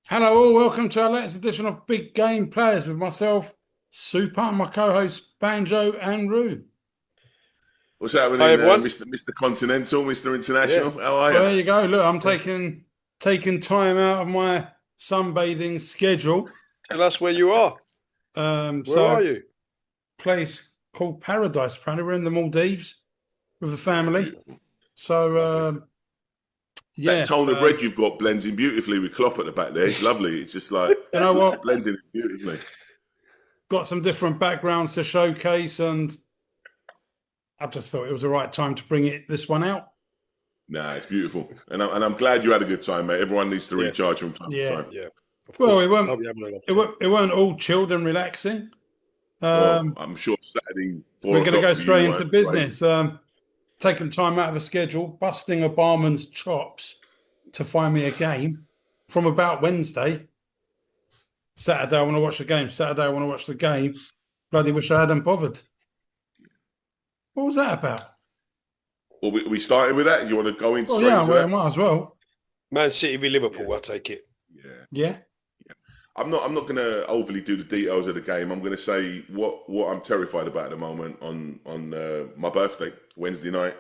Hello all, welcome to our latest edition of Big Game Players with myself, Super, and my co-hosts Banjo and Roo. What's Hi happening, everyone. Mr. Continental, Mr. Yeah, International? How are Well, you? there you go. Look, I'm taking time out of my sunbathing schedule. tell us where you are. Where So are a you? place called Paradise. Apparently, we're in the Maldives with the family. Beautiful. So Lovely. That yeah, tone of red you've got blends in beautifully with Klopp at the back there. It's lovely. It's just like you know what? blending it beautifully. Got some different backgrounds to showcase, and I just thought it was the right time to bring this one out. Nah, it's beautiful. And I'm glad you had a good time, mate. Everyone needs to Yeah. recharge from time to Yeah. time. Yeah, of Well, course. it weren't I'll be having a lovely it time. weren't, it weren't all chilled and relaxing. Well, Um, I'm sure Saturday, we're 4 going to o'clock go for you, straight into weren't great. business. Taking time out of the schedule, busting a barman's chops to find me a game from about Wednesday. Saturday, I want to watch the game. Saturday, I want to watch the game. Bloody wish I hadn't bothered. What was that about? Well, we started with that. You want to go in Oh, straight yeah, into well, I that? might as well. Man City v Liverpool, Yeah. I take it. Yeah. Yeah. I'm not going to overly do the details of the game. I'm going to say what I'm terrified about at the moment on my birthday, Wednesday night,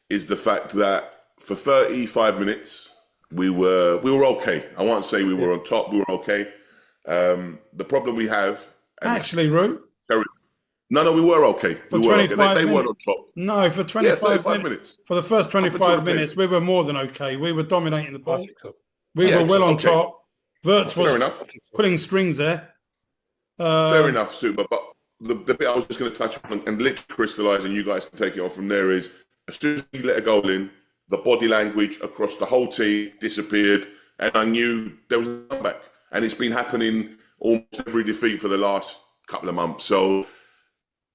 is the fact that for 35 minutes we were okay. I won't say we were on top. We were okay. The problem we have, and it's Actually, Root, very, no, we were okay. for We were okay. 25 They weren't minutes. on top. No, for Yeah, 25 35 minutes. minutes For the first up until the 25 minutes, penalty. we were more than okay. We were dominating the I ball. think so. We Yeah, were well on okay, top. Wirtz think fair was so. enough. I think so. pulling strings there. Fair enough, Super. But the bit I was just going to touch on and literally crystallise, and you guys can take it on from there, is as soon as we let a goal in, the body language across the whole team disappeared, and I knew there was a comeback. And it's been happening almost every defeat for the last couple of months. So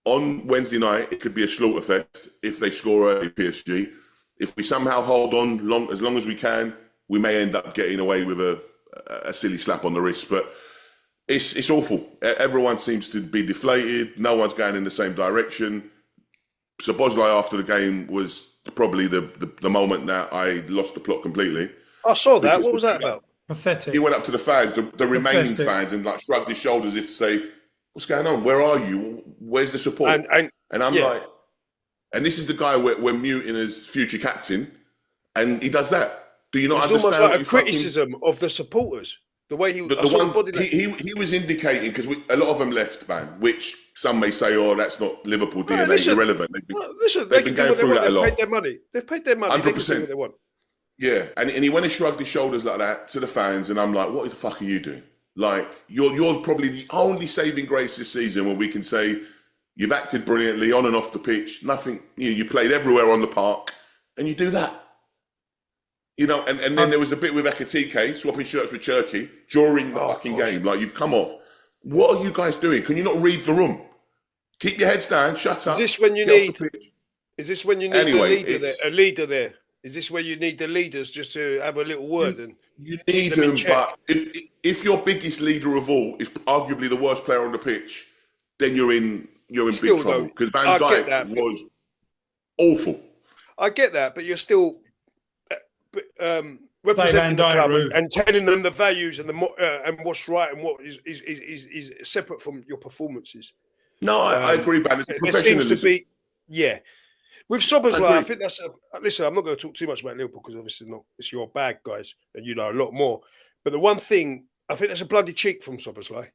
on Wednesday night, it could be a slaughter fest if they score early, PSG. If we somehow hold on as long as we can, we may end up getting away with a silly slap on the wrist. But it's awful. Everyone seems to be deflated. No one's going in the same direction. So Bosley after the game was probably the moment that I lost the plot completely. I saw that. Because What was that about? Pathetic. He went up to the fans, the remaining Pathetic. fans, and like shrugged his shoulders as if to say, "What's going on? Where are you? Where's the support?" And I'm yeah. like, and this is the guy we're muting as future captain, and he does that. Do you not It's understand? almost like what a you fucking- criticism of the supporters. The way he, the I saw the ones body language. he was indicating because a lot of them left, man. Which some may say, "Oh, that's not Liverpool No, DNA, listen, irrelevant." listen, they've they been can do going what they through want. that a They've paid lot. their money. They've paid their money. They can do 100%. what they want. Yeah, and he went and shrugged his shoulders like that to the fans, and I'm like, "What the fuck are you doing? Like, you're probably the only saving grace this season where we can say you've acted brilliantly on and off the pitch. Nothing, you played everywhere on the park, and you do that." And then there was a bit with Ekatike swapping shirts with Churchy during the fucking gosh. game. Like, you've come off. What are you guys doing? Can you not read the room? Keep your heads down, shut up. Is this when you get off need? the pitch. Is this when you need Anyway, the leader there? A leader there. Is this where you need the leaders just to have a little word and You keep need them in him, check? but if your biggest leader of all is arguably the worst player on the pitch, then you're in Still, big trouble. though, Because Van I get Dijk that. was awful. I get that, but you're still representing Van the Dijk, club Roo. and telling them the values and and what's right and what is separate from your performances. No, I agree, man. It's There seems professionalism. to be, yeah. With Szoboszlai, I I agree. think that's listen. I'm not going to talk too much about Liverpool because obviously it's your bag, guys, and you know a lot more. But the one thing I think that's a bloody cheek from Szoboszlai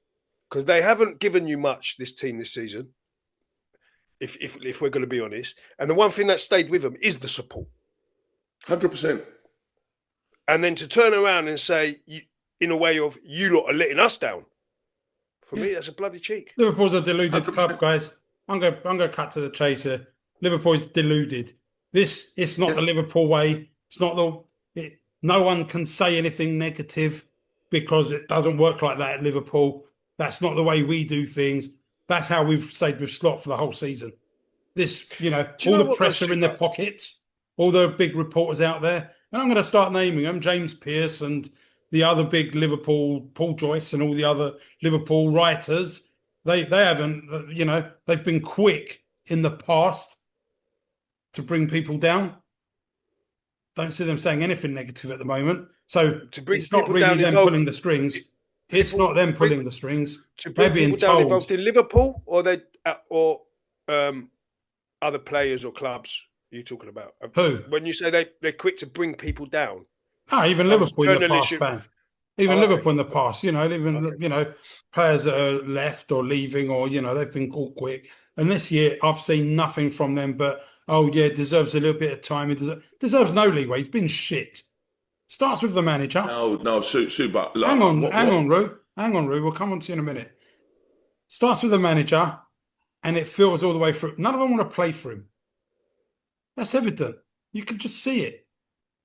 because they haven't given you much this team this season. If we're going to be honest, and the one thing that stayed with them is the support. 100%. And then to turn around and say, in a way of, you lot are letting us down. For me, that's a bloody cheek. Liverpool's a deluded 100%. club, guys. I'm going to cut to the chase here. Liverpool's deluded. It's not the Liverpool way. It's not no one can say anything negative because it doesn't work like that at Liverpool. That's not the way we do things. That's how we've stayed with Slot for the whole season. This, Do you all know the what, press though, are in their Super? pockets, all the big reporters out there. And I'm going to start naming them, James Pearce and the other big Liverpool, Paul Joyce and all the other Liverpool writers. They haven't, they've been quick in the past to bring people down. don't see them saying anything negative at the moment. So To bring it's not people really down them involved- pulling the strings. It's not them pulling the strings. To They're bring being people down told. involved in Liverpool, or other players or clubs you're talking about? Who? When you say they're quick to bring people down. Even Liverpool in the past, man. Even okay. Liverpool in the past, players that are left or leaving or, they've been called quick. And this year, I've seen nothing from them but, deserves a little bit of time. He deserves no leeway. He's been shit. Starts with the manager. No, Super. Hang on, Roo. We'll come on to you in a minute. Starts with the manager, and it fills all the way through. None of them want to play for him. That's evident. You can just see it.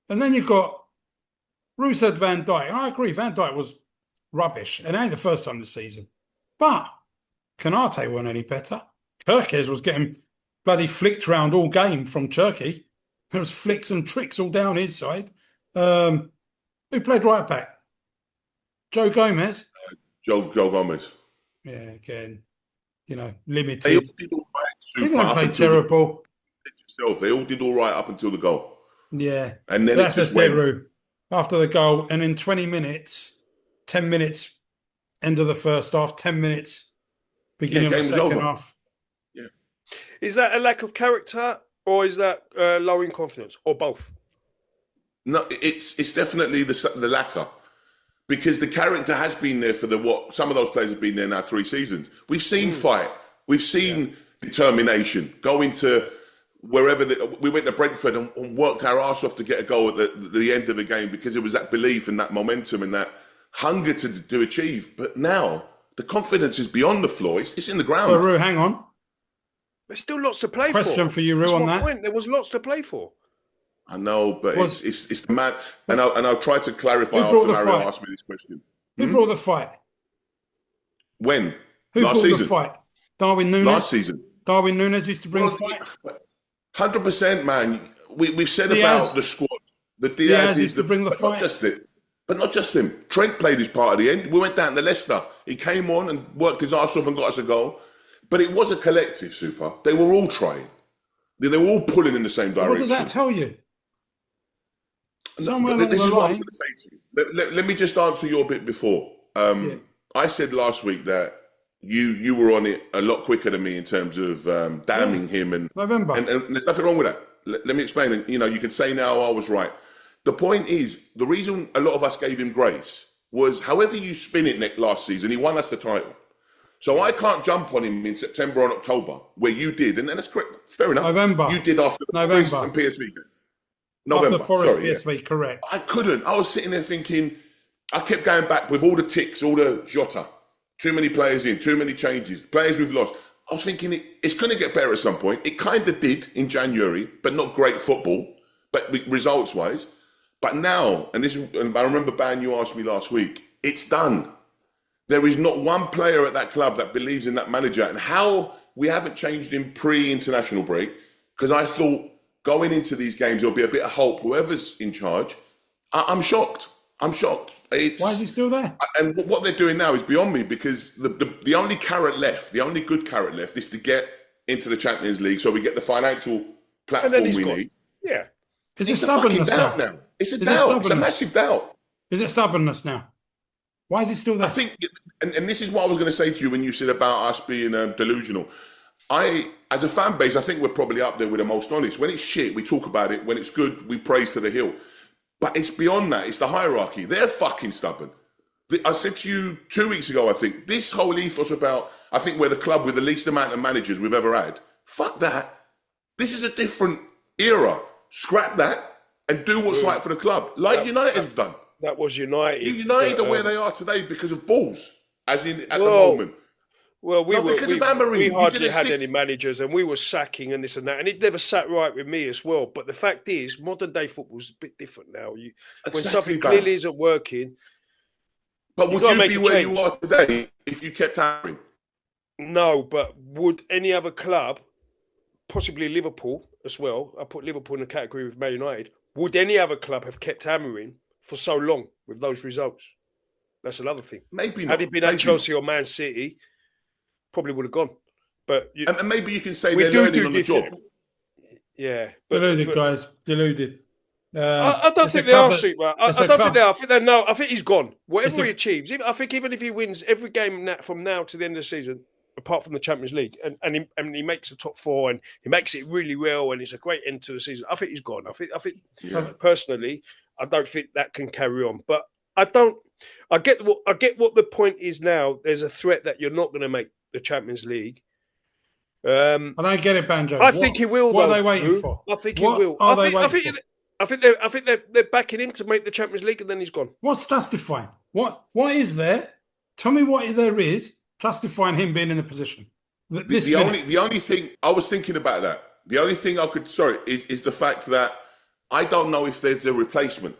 And then you've got Roo said Van Dijk. And I agree, Van Dijk was rubbish. And it ain't the first time this season. But Canate weren't any better. Kirkes was getting bloody flicked round all game from Turkey. There was flicks and tricks all down his side. Who played right back? Joe Gomez. Joe Gomez. Yeah, again, limited. They all did all right. Super. They didn't play terrible. They all did all right up until the goal. Yeah. And then that's just it, Roo. After the goal, and in 20 minutes, 10 minutes, end of the first half, 10 minutes, beginning of the second half. Yeah. Is that a lack of character, or is that low in confidence, or both? No, it's definitely the latter, because the character has been there for some of those players have been there now 3 seasons. We've seen fight, we've seen determination, go into wherever we went to Brentford and worked our arse off to get a goal at the end of the game, because it was that belief and that momentum and that hunger to achieve. But now the confidence is beyond the floor; it's in the ground. Well, Roo, hang on. There's still lots to play for. Question for you, Roo, on that. Point. There was lots to play for. I know, but it's the man, and I'll try to clarify after Mario asked me this question. Who brought the fight? When? Who last brought season? the fight? Darwin Núñez. Last season. Darwin Núñez used to bring the fight. 100%, man. We've said Diaz. about the squad. The Diaz used to bring the fight. But not just him. Trent played his part at the end. We went down to Leicester. He came on and worked his arse off and got us a goal. But it was a collective, Super. They were all trying. They were all pulling in the same direction. What does that tell you? Somewhere along this the is what line. I'm going to say to you. Let me just answer your bit before. I said last week that you were on it a lot quicker than me in terms of damning him and November. And there's nothing wrong with that. Let me explain it. You can say now I was right. The point is, the reason a lot of us gave him grace was, however you spin it last season, he won us the title. So I can't jump on him in September and October, where you did, and that's correct. Fair enough. November. You did after the Forest and PSV game. November. After the Forest PSV, correct. I couldn't. I was sitting there thinking, I kept going back with all the ticks, all the Jota. Too many players in, too many changes, players we've lost. I was thinking it's going to get better at some point. It kind of did in January, but not great football, but results-wise. But now, and I remember, Ban, you asked me last week, it's done. There is not one player at that club that believes in that manager. And how we haven't changed him pre-international break, because I thought going into these games, there'll be a bit of hope, whoever's in charge. I'm shocked. Why is he still there? And what they're doing now is beyond me, because the only carrot left, the only good carrot left, is to get into the Champions League so we get the financial platform we need. Yeah. Is it stubbornness now? It's a doubt. It's a massive doubt. Is it stubbornness now? Why is he still there? I think, and this is what I was going to say to you when you said about us being delusional. As a fan base, I think we're probably up there with the most honest. When it's shit, we talk about it. When it's good, we praise to the hill. But it's beyond that. It's the hierarchy. They're fucking stubborn. I said to you 2 weeks ago, I think, this whole ethos about, I think we're the club with the least amount of managers we've ever had. Fuck that. This is a different era. Scrap that and do what's right for the club. Like United have done. That was United. United are where they are today because of balls, as in at the moment. Well, we hardly had any any managers, and we were sacking and this and that, and it never sat right with me as well. But the fact is, modern day football's a bit different now. When something clearly isn't working, but would you be where you are today if you kept hammering? No, but would any other club, possibly Liverpool as well? I put Liverpool in the category with Man United. Would any other club have kept hammering for so long with those results? That's another thing. Maybe not. Had it been at Chelsea or Man City, probably would have gone. But and maybe you can say they're learning on the job. Yeah. Deluded, guys. Deluded. I don't it's a think they club are, that- Super. it's I a don't club- think they are. I think they're no. I think he's gone. Whatever It's a- he achieves, I think even if he wins every game from now to the end of the season, apart from the Champions League, and he makes the top 4 and he makes it really well, and it's a great end to the season, I think he's gone. I think personally, I don't think that can carry on. But I don't. I get what the point is now. There's a threat that you're not going to make the Champions League. I don't get it, Banjo. I think he will. What though, are they waiting Drew. for? I think What he will. are they waiting for? I think they're backing him to make the Champions League, and then he's gone. What's justifying? What is there? Tell me what there is justifying him being in the position. The only thing I was thinking about that. The only thing I could is the fact that I don't know if there's a replacement,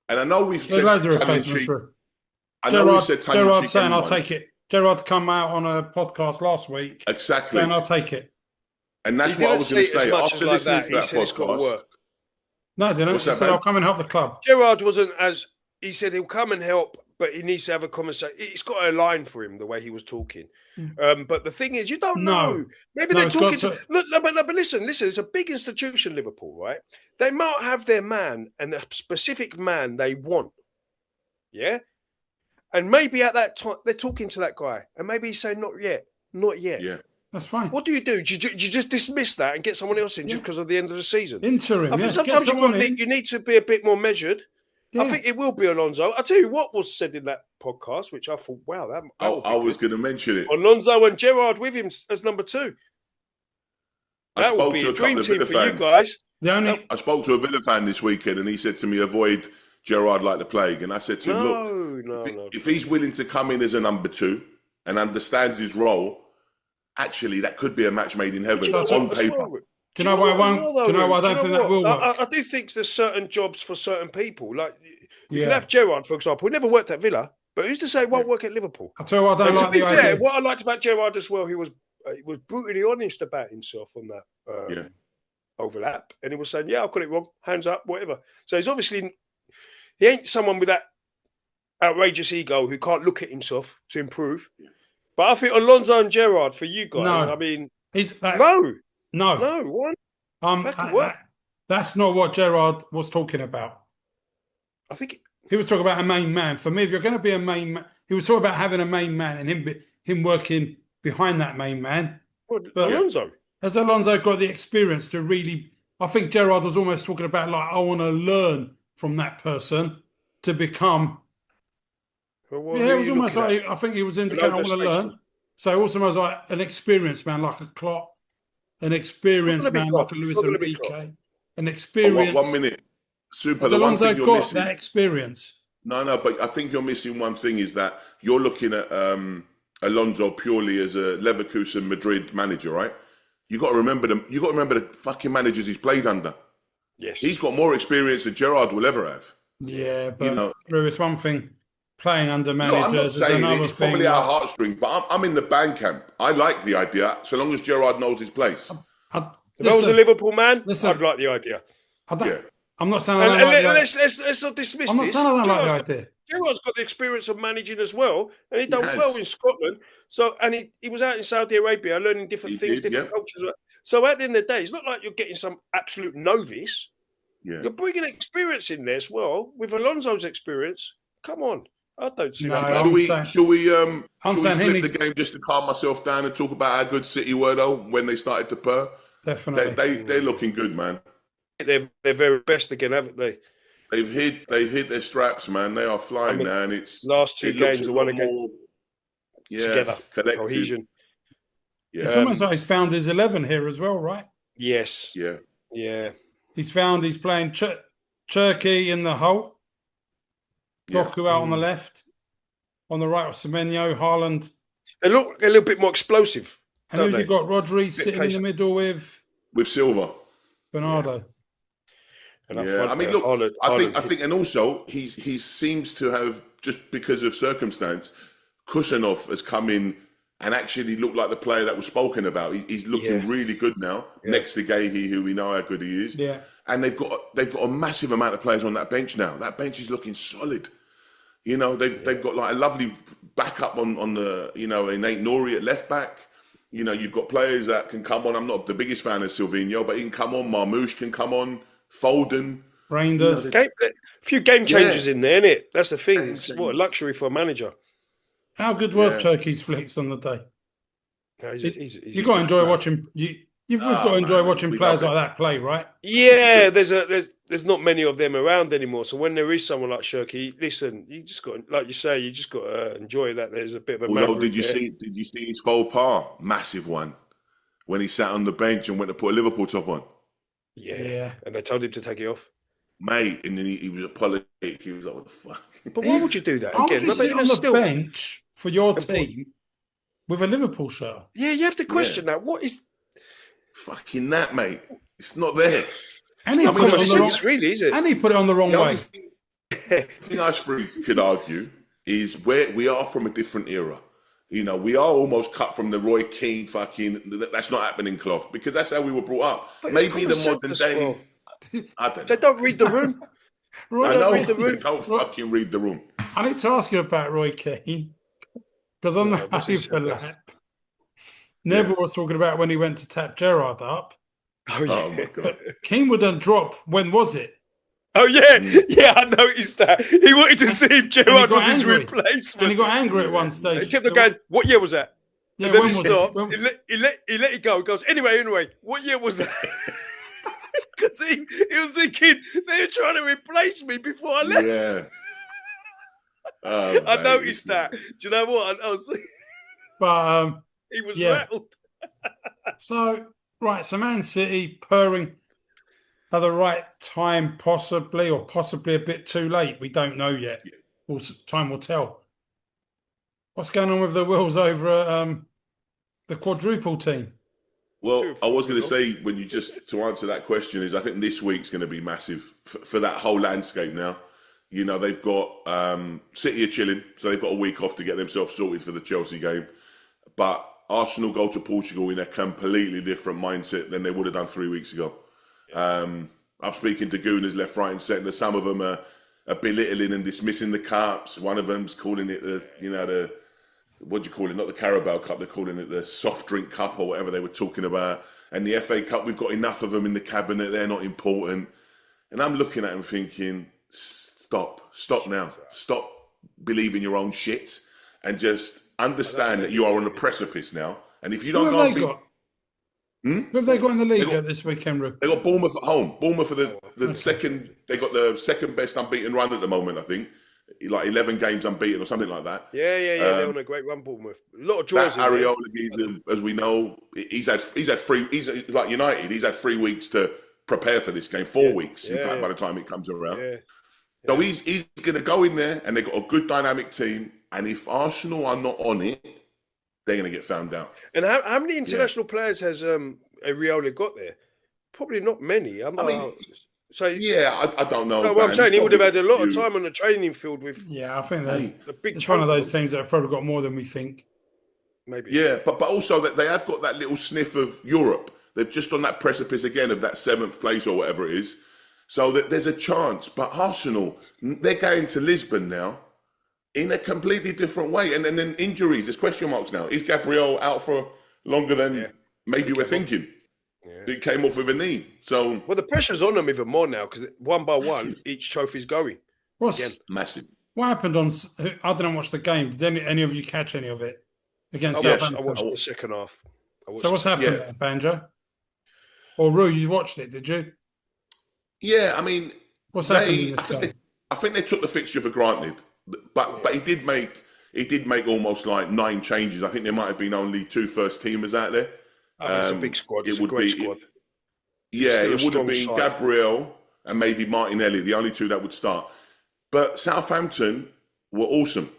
and I know we've said loads of replacements. Gerard saying I'll take it. Gerard come out on a podcast last week. Exactly, saying I'll take it. And that's what I was going to say. After listening to that podcast, no, they don't. He said I'll come and help the club. Gerard wasn't as he said he'll come and help, but he needs to have a conversation. It's got a line for him the way he was talking. But the thing is, you don't know. Maybe they're talking to. But listen. It's a big institution, Liverpool, right? They might have their man and the specific man they want. Yeah, and maybe at that time they're talking to that guy, and maybe he's saying, "Not yet." Yeah, that's fine. What do? Do you just dismiss that and get someone else in just because of the end of the season? Interim. I think sometimes you need to be a bit more measured. Yeah. I think it will be Alonso. I'll tell you what was said in that podcast, which I thought, wow, I was going to mention it. Alonso and Gerrard with him as number 2. That would be a dream team for you guys. I spoke to a Villa fan this weekend, and he said to me, "Avoid Gerrard like the plague." And I said to him, "Look, if he's willing to come in as a number 2 and understands his role, actually, that could be a match made in heaven on paper." Do you know why I won't? Do you know why I don't think that will work? I do think there's certain jobs for certain people. Like you can have Gerrard, for example, who never worked at Villa, but who's to say it won't work at Liverpool? I tell you what, I don't like the idea. What I liked about Gerrard as well, he was brutally honest about himself on that overlap, and he was saying, "Yeah, I got it wrong. Hands up, whatever." So he ain't someone with that outrageous ego who can't look at himself to improve. But I think Alonso and Gerrard for you guys. No. I mean, No, what? That's not what Gerrard was talking about. I think he was talking about a main man. For me, if you're going to be a main man, he was talking about having a main man and him working behind that main man. Alonso? Has Alonso got the experience to really? I think Gerrard was almost talking about like I want to learn from that person to become. It was almost like I think he was indicating I want to learn. So it also was like an experienced man, like a Klopp. An experienced man like a Luis Enrique, an experienced. 1 minute, Super. The one thing you're missing, that experience. No, but I think you're missing one thing is that you're looking at Alonso purely as a Leverkusen Madrid manager, right? You got to remember them. You got to remember the fucking managers he's played under. Yes, he's got more experience than Gerrard will ever have. Yeah, but it's one thing playing under managers. I'm not saying it's probably our heartstring, but I'm in the band camp. I like the idea, so long as Gerrard knows his place. If I was a Liverpool man, I'd like the idea. I'm not saying I don't like the idea. Let's not dismiss this. I'm not saying I don't like the idea. Gerrard's got the experience of managing as well, and he done well in Scotland. So, and he was out in Saudi Arabia learning different things, different cultures. So at the end of the day, it's not like you're getting some absolute novice. Yeah. You're bringing experience in there as well. With Alonso's experience, come on. I don't see that. Shall we flip the game just to calm myself down and talk about how good City were though when they started to purr? Definitely, they're looking good, man. They're very best again, haven't they? They've hit their straps, man. They are flying now, and it's last 2 games the one again. Together, collective cohesion. Yeah. It's almost like he's found his 11 here as well, right? Yes. Yeah. He's playing Cherky in the hole. Doku out on the left. On the right, Semenyo, Haaland. They look a little bit more explosive. And who's you got? Rodri sitting in the middle with Silva. Bernardo. Yeah. I mean, look, Haaland, I think, and also he seems to have, just because of circumstance, Kusanov has come in and actually looked like the player that was spoken about. He's looking really good now, next to Gahey, who we know how good he is. Yeah. And they've got a massive amount of players on that bench now. That bench is looking solid. You know, they've got like a lovely backup on the, in Nate Nori at left back. You know, you've got players that can come on. I'm not the biggest fan of Silvinho, but he can come on. Marmoush can come on. Foden. Rangers. A few game changers in there, innit? That's the thing. It's what a luxury for a manager. How good was Turkey's flicks on the day? No, you've got to enjoy watching. You've got to enjoy watching players like that play, right? Yeah, there's not many of them around anymore. So when there is someone like Shirky, listen, you just got, like you say, you just got to enjoy that. There's a bit of a. Although, did you see his faux pas? Massive one when he sat on the bench and went to put a Liverpool top on. Yeah, and they told him to take it off. Mate, and then he was apologetic. He was like, "What the fuck?" But why would you do that again? You sit on the bench for your team with a Liverpool shirt? Yeah, you have to question that. What is fucking that, mate? It's not there. And he put it on the wrong, really, is it? And he put it on the wrong way. The thing us three could argue is where we are from a different era. You know, we are almost cut from the Roy Keane fucking. That's not happening, Clough, because that's how we were brought up. But maybe the modern day. Well. I don't know. They don't read the room. I know read the room. They don't fucking read the room. I need to ask you about Roy Keane because on the overlap, Neville was talking about when he went to tap Gerrard up. Oh my god! Keane wouldn't drop. When was it? Oh yeah, I noticed that. He wanted to see if Gerrard was his replacement, and he got angry at one stage. He kept on going, "What year was that?" Yeah, and then when he was stopped. it? He let it go. He goes, anyway, what year was that? Because he was thinking they were trying to replace me before I left. Yeah. I noticed that. Do you know what? I was but he was rattled. So Man City purring at the right time, possibly a bit too late. We don't know yet. Time will tell. What's going on with the Wills over at the Quadruple team? Well, I was going to say, to answer that question, is I think this week's going to be massive for that whole landscape now. You know, they've got City are chilling, so they've got a week off to get themselves sorted for the Chelsea game. But Arsenal go to Portugal in a completely different mindset than they would have done 3 weeks ago. I'm speaking to Gooners left, right and centre. Some of them are belittling and dismissing the cups. One of them's calling it the what do you call it? Not the Carabao Cup. They're calling it the soft drink cup or whatever they were talking about. And the FA Cup, we've got enough of them in the cabinet. They're not important. And I'm looking at them thinking, stop now. Stop believing your own shit and just understand that you are on the precipice now. And if you don't go, who have they got in the league this weekend, Ru? They got Bournemouth at home. Bournemouth are the second. They got the second best unbeaten run at the moment, I think. Like 11 games unbeaten or something like that. Yeah. They're on a great run, Bournemouth. A lot of draws. That Areola geezer, as we know, he's had three. He's like United. He's had 3 weeks to prepare for this game. 4 weeks, in fact, by the time it comes around. Yeah. So he's going to go in there, and they've got a good dynamic team. And if Arsenal are not on it, they're going to get found out. And how many international players has Areola got there? Probably not many. I don't know. No, what I'm saying, he would have had a lot of time on the training field with. Yeah, I think it's one of those teams that have probably got more than we think. Maybe. Yeah, but also that they have got that little sniff of Europe. They're just on that precipice again of that 7th place or whatever it is. So that there's a chance. But Arsenal, they're going to Lisbon now in a completely different way. And then injuries, there's question marks now. Is Gabriel out for longer than maybe we're thinking? Yeah. It came off with a knee. So the pressure's on them even more now because one by one, each trophy's going. Massive. What happened on? I didn't watch the game. Did any of you catch any of it against Southampton? I watched the second half. So what's happened there, Banjo? Or Rue, you watched it, did you? Yeah, I mean, what's happened in this game? I think they took the fixture for granted, but he did make almost like 9 changes. I think there might have been only 2 first teamers out there. It's a big squad. It's a great squad. It would have been Gabriel and maybe Martinelli, the only 2 that would start. But Southampton were awesome.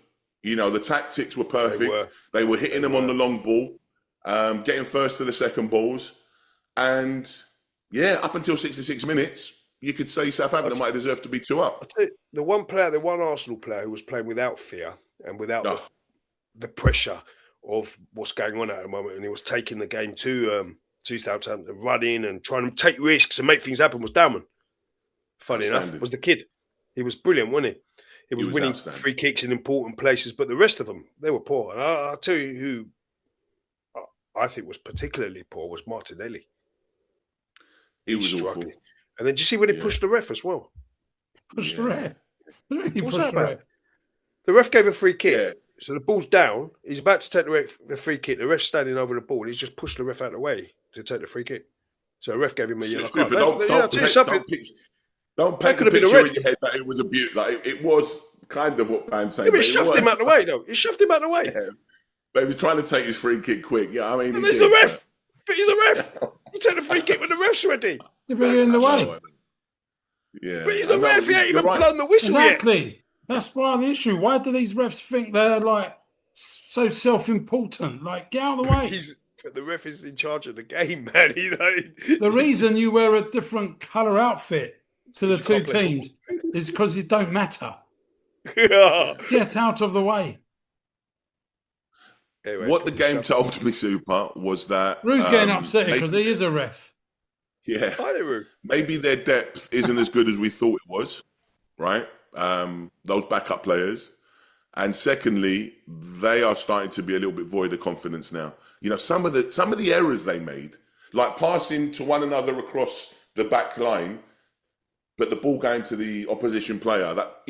You know, the tactics were perfect. They were hitting them on the long ball, getting first to the second balls. And, up until 66 minutes, you could say Southampton might deserve to be 2 up. I'll tell you, the one Arsenal player who was playing without fear and without the pressure of what's going on at the moment, and he was taking the game to Southampton, running and trying to take risks and make things happen, was Dowman. Funny enough, was the kid. He was brilliant, wasn't he? He was winning free kicks in important places, but the rest of them, they were poor. And I'll tell you who I think was particularly poor was Martinelli. He was awful. And then did you see when he pushed the ref as well? Push the ref. Really What's push that the about? ref. The ref gave a free kick. Yeah. So the ball's down. He's about to take the free kick. The ref's standing over the ball. He's just pushed the ref out of the way to take the free kick. So the ref gave him a yellow card. Stupid. I'll tell you something. Don't That paint could the have been a picture red. in your head that it was a beaut. Like it was kind of what Pan's saying. Yeah, but he it shoved was. him out the way, though. He shoved him out the way. Yeah. But he was trying to take his free kick quick. Yeah, I mean, And there's the ref. But he's a ref. You take the free kick when the ref's ready. They're in the way. Yeah. But he's the ref. He ain't even blown the whistle Exactly. yet. That's why the issue. Why do these refs think they're like so self-important? Like, get out of the way. But the ref is in charge of the game, man. The reason you wear a different colour outfit to the two teams is because it don't matter. Get out of the way. Anyway, what the game told me, Super, was that Rue's getting upset because he is a ref. Yeah. Hi there, Rue. Maybe their depth isn't as good as we thought it was, right? Those backup players. And secondly, they are starting to be a little bit void of confidence now. You know, some of the errors they made, like passing to one another across the back line, but the ball going to the opposition player. That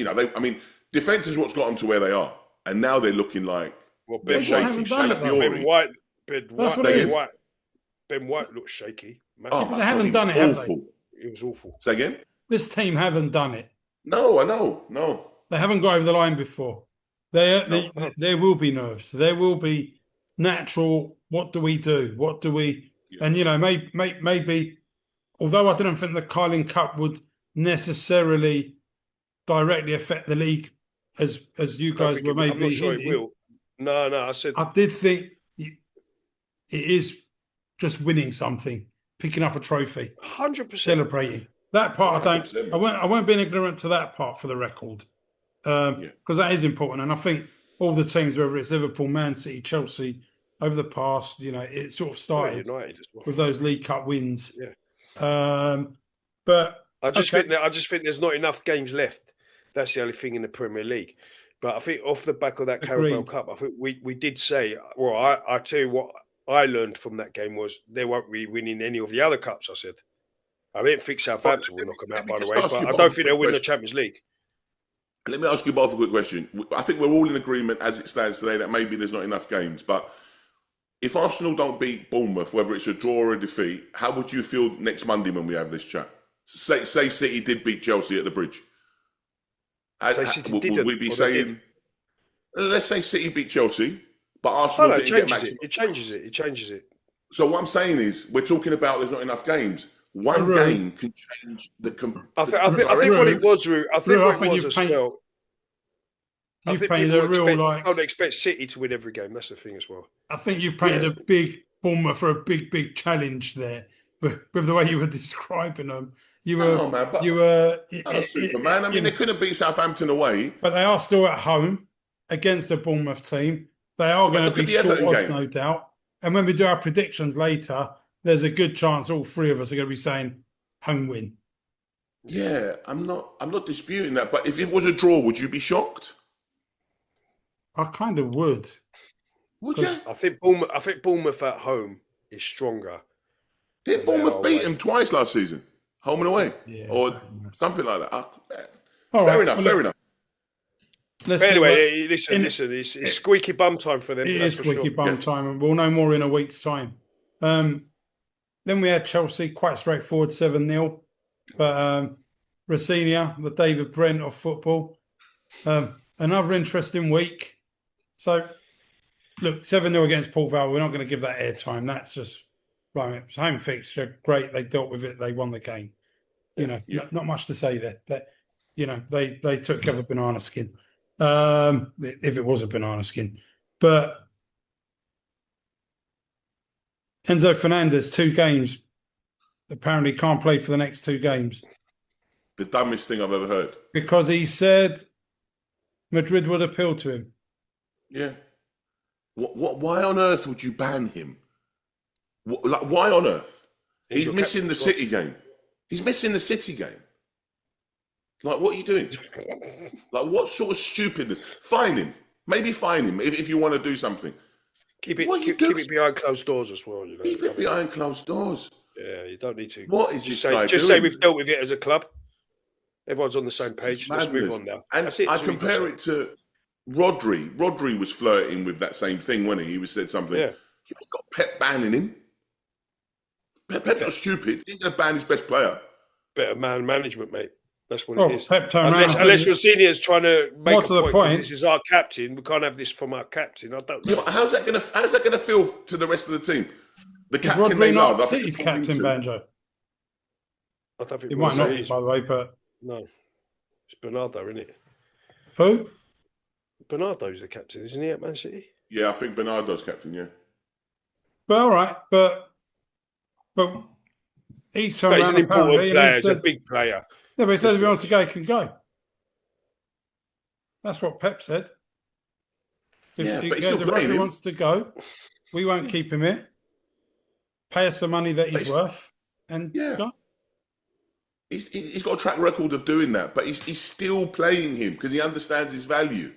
defense is what's got them to where they are, and now they're looking like they're shaky. Ben White looks shaky. Oh, they haven't done it, have they? It was awful. Say again? This team haven't done it. No, I know. No. They haven't got over the line before. There will be nerves. There will be natural, what do we do? What do we... Yeah. And, maybe, although I didn't think the Carling Cup would necessarily directly affect the league as you guys were maybe... I'm not sure it will. No, I said... I did think it is just winning something, picking up a trophy. 100%. Celebrating. That part, 100%. I won't be ignorant to that part for the record. Because that is important. And I think all the teams, whether it's Liverpool, Man City, Chelsea, over the past, it sort of started with those League Cup wins. Yeah. But I just think there's not enough games left. That's the only thing in the Premier League. But I think off the back of that Carabao Cup, I think we did say, well, I tell you what I learned from that game was they won't be winning any of the other cups, I said. I didn't think Southampton will knock them out, by the way, but I don't think they'll win the Champions League. Let me ask you both a quick question. I think we're all in agreement as it stands today that maybe there's not enough games. But if Arsenal don't beat Bournemouth, whether it's a draw or a defeat, how would you feel next Monday when we have this chat? Say City did beat Chelsea at the Bridge. Would we be saying, let's say City beat Chelsea, but Arsenal didn't get It changes it. So what I'm saying is, we're talking about there's not enough games. One game can change the. I think what it was, Rue. I think what it was as well. You've painted a real I don't expect City to win every game. That's the thing as well. I think you've painted a big Bournemouth for a big challenge there, with the way you were describing them. You were Superman. I mean, they couldn't beat Southampton away, but they are still at home against the Bournemouth team. They are going to be short odds, no doubt. And when we do our predictions later, there's a good chance all three of us are going to be saying home win. Yeah, I'm not disputing that. But if it was a draw, would you be shocked? I kind of would. Would you? I think Bournemouth at home is stronger. Did Bournemouth beat them twice last season, home and away, or something like that? Fair enough. Anyway, listen. It's squeaky bum time for them. It is squeaky bum time, and we'll know more in a week's time. Then we had Chelsea, quite straightforward, 7-0. But Rafinha, the David Brent of football, another interesting week. So, look, 7-0 against Port Vale, we're not going to give that airtime. That's just, right, it's home fixture. Great, they dealt with it. They won the game. Not much to say there. They took care of a banana skin, if it was a banana skin. But Enzo Fernandez, 2 games, apparently can't play for the next 2 games. The dumbest thing I've ever heard. Because he said Madrid would appeal to him. Yeah. Why on earth would you ban him? Why on earth? He's missing the City game. He's missing the City game. Like, what are you doing? Like, what sort of stupidness? Fine him. Maybe fine him if you want to do something. Keep it behind closed doors as well. Keep it behind closed doors. Yeah, you don't need to. What is just say we've dealt with it as a club. Everyone's on the same page. Let's move on now. And That's it. I compare it to Rodri. Rodri was flirting with that same thing, wasn't he? He said something. Yeah. You got Pep banning him. Pep's not stupid. He's going to ban his best player. Better man management, mate. That's what it is. Pep turned unless Rossini's trying to make more to the point. This is our captain. We can't have this from our captain. I don't know. Yeah, but how's that going to feel to the rest of the team? The Is captain Rodri they not love. City's captain, Banjo? I don't think It might not be, by the way, but no, it's Bernardo, isn't it? who? Bernardo's the captain, isn't he, at Man City? Yeah, I think Bernardo's captain. Yeah. But all right, but he's But he's an important player. He's a big player. Yeah, but he said if he wants to go, he can go. That's what Pep said. But he's if still playing him. Wants to go, we won't keep him here. Pay us the money that he's worth, and go. He's got a track record of doing that, but he's still playing him because he understands his value.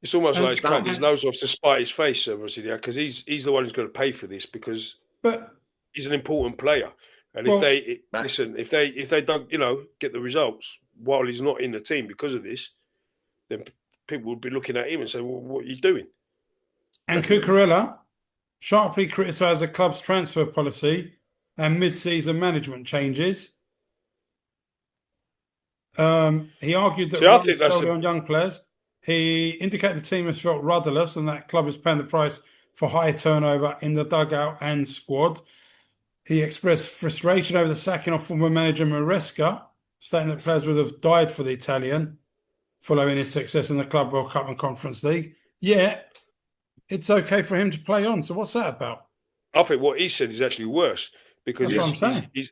It's almost like he's cutting his nose off to spite his face, obviously, because he's the one who's going to pay for this because he's an important player. And if they don't, get the results while he's not in the team because of this, then people would be looking at him and saying, "Well, what are you doing?" And Cucurella sharply criticised the club's transfer policy and mid-season management changes. He argued that I think that's solely on young players. He indicated the team has felt rudderless and that club is paying the price for high turnover in the dugout and squad. He expressed frustration over the sacking of former manager Maresca, stating that players would have died for the Italian following his success in the Club World Cup and Conference League. Yet, it's okay for him to play on. So what's that about? I think what he said is actually worse because he's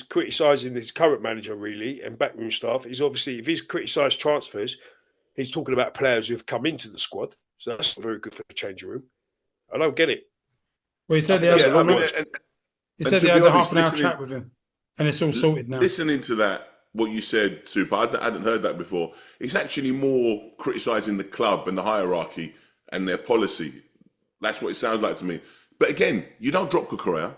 criticising his current manager really and backroom staff. He's obviously, if he's criticised transfers, he's talking about players who have come into the squad. So that's not very good for the changing room. I don't get it. Well, he said he had a half an hour chat with him, and it's all sorted now. Listening to that, what you said, Super, I hadn't heard that before. It's actually more criticising the club and the hierarchy and their policy. That's what it sounds like to me. But again, you don't drop Cucurella.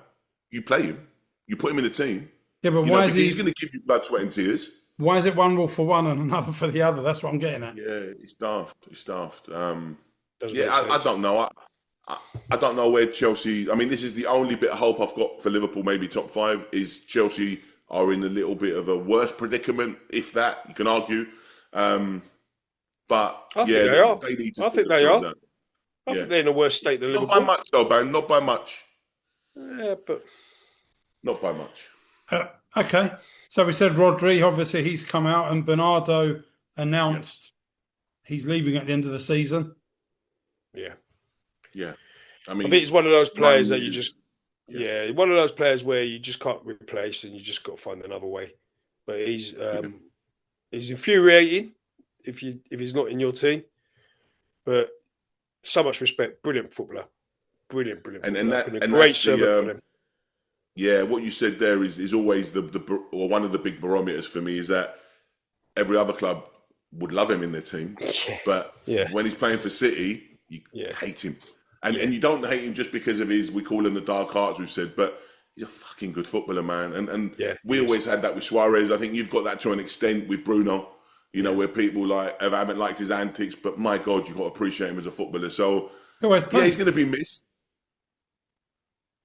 You play him. You put him in the team. Yeah, but why is he's going to give you blood, sweat, and tears. Why is it one rule for one and another for the other? That's what I'm getting at. Yeah, it's daft. I don't know. I don't know where Chelsea... I mean, this is the only bit of hope I've got for Liverpool, maybe top 5, is Chelsea are in a little bit of a worse predicament, if that, you can argue. But I think they are. They need to I think they are. that. I think they're in a worse state than Liverpool. Not by much, though, man. Not by much. Yeah, but... Not by much. Okay. So we said Rodri, obviously he's come out, and Bernardo announced he's leaving at the end of the season. Yeah. Yeah. I think it's one of those players that you just... Yeah, one of those players where you just can't replace and you just got to find another way. But he's infuriating if he's not in your team. But so much respect, brilliant footballer, brilliant. And been a great servant for them. Yeah, what you said there is always or one of the big barometers for me is that every other club would love him in their team, but when he's playing for City, you hate him. And you don't hate him just because of we call him the dark arts, we've said, but he's a fucking good footballer, man. And we always had that with Suarez. I think you've got that to an extent with Bruno, where people haven't liked his antics, but my God, you've got to appreciate him as a footballer. So, he's going to be missed.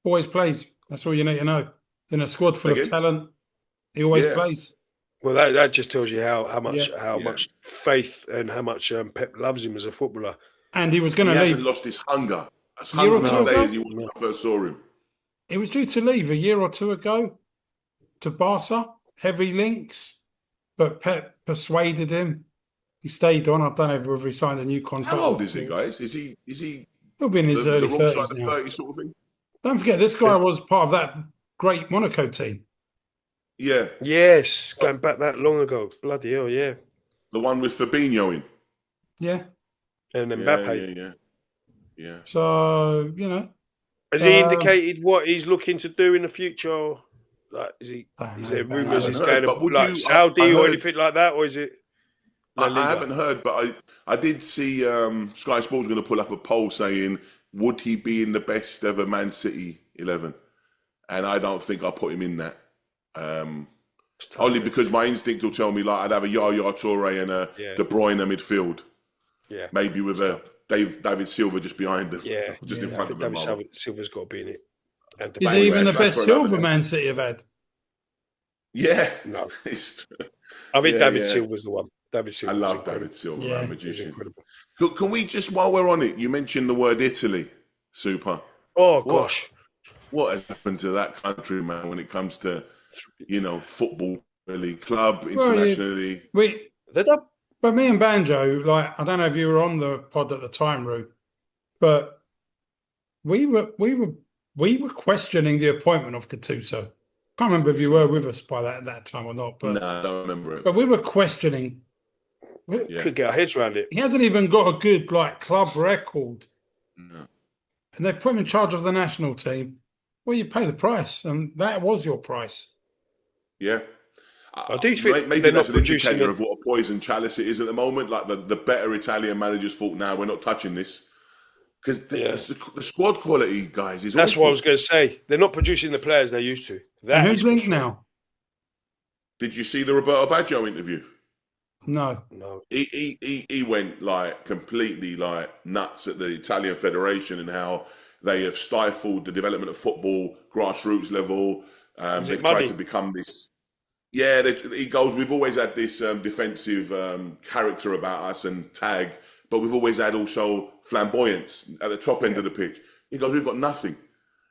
Always plays. That's all you need to know. In a squad full of talent, he always plays. Well, that just tells you how much faith and how much Pep loves him as a footballer. And he was going to leave. He hasn't lost his hunger. As hungry today as he was when I first saw him. He was due to leave a year or two ago to Barca. Heavy links, but Pep persuaded him. He stayed on. I don't know whether he signed a new contract. How old is he, guys? Is he? He'll be in his early 30s now. 30 sort of thing. Don't forget, this guy was part of that great Monaco team. Yeah. Yes, going back that long ago. Bloody hell, yeah. The one with Fabinho in. Yeah. And Mbappe. Yeah. So, Has he indicated what he's looking to do in the future? Like, is there rumours he's going to Saudi or anything like that? Or is it... I haven't heard, but I did see Sky Sports going to pull up a poll saying, would he be in the best ever Man City 11? And I don't think I'll put him in that. Only because my instinct will tell me like I'd have a Yaya Toure and a De Bruyne midfield. Yeah. Maybe with a David Silva just behind them. Yeah. Just in front of them. David Silva's got to be in it. And is he even the best Silva Man City have had? Yeah. No. I think David Silva's the one. David Silva. I love David Silva, man, magician. Incredible. Can we just, while we're on it, you mentioned the word Italy, Super. Oh, gosh. What has happened to that country, man, when it comes to, football, really, club, internationally? But me and Banjo, like, I don't know if you were on the pod at the time, Roo, but we were questioning the appointment of Gattuso. Can't remember if you were with us by that time or not. But no, I don't remember it. But we were questioning. Could get our heads around it. He hasn't even got a good club record. No. And they've put him in charge of the national team. Well, you pay the price, and that was your price. Yeah. I do think maybe that's an indicator of what a poison chalice it is at the moment. Like the better Italian managers thought, now we're not touching this. Because the squad quality, guys, is That's awful. what I was going to say. They're not producing the players they used to. And who's linked now? Did you see the Roberto Baggio interview? No. He went completely nuts at the Italian Federation and how they have stifled the development of football, grassroots level. They've tried to become this. Yeah, he goes, we've always had this defensive character about us and tag, but we've always had also flamboyance at the top end of the pitch. He goes, we've got nothing.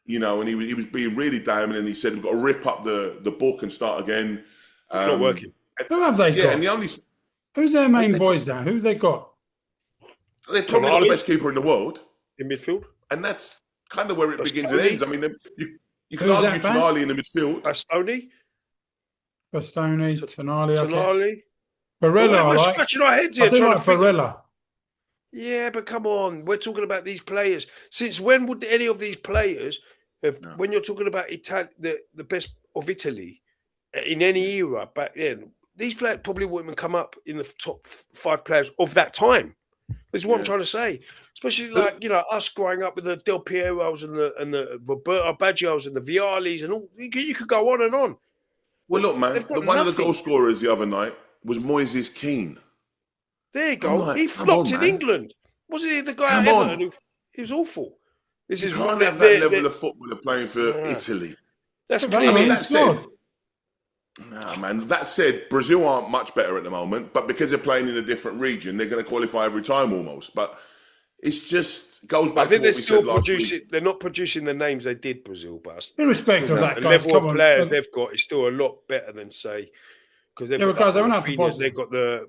And he was being really damning, and he said, we've got to rip up the book and start again. Not working. Who have they got? And who's their main boys now? Who have they got? They've probably got the best keeper in the world. In midfield? And that's kind of where it begins and ends. I mean, you can argue Tonali in the midfield. Bastoni, Tonali. Barella, we're scratching our heads here. I do like Barella. Yeah, but come on. We're talking about these players. Since when would any of these players, when you're talking about the best of Italy, in any era back then, these players probably wouldn't even come up in the top 5 players of that time. This is what I'm trying to say. Especially us growing up with the Del Pieros and the Roberto Baggios and the Vialis and all. You could go on and on. Well, look, man, one of the goal scorers the other night was Moises Keane. There you go. He flopped in England. Wasn't he the guy at Everton? He was awful. This is can't have that level of footballer playing for Italy. That's clear. That said, Brazil aren't much better at the moment, but because they're playing in a different region, they're going to qualify every time almost. But it's just goes back to what we said last week. They're not producing the names they did, Brazil, but in respect of that, the level of players they've got is still a lot better than say. Because they've got the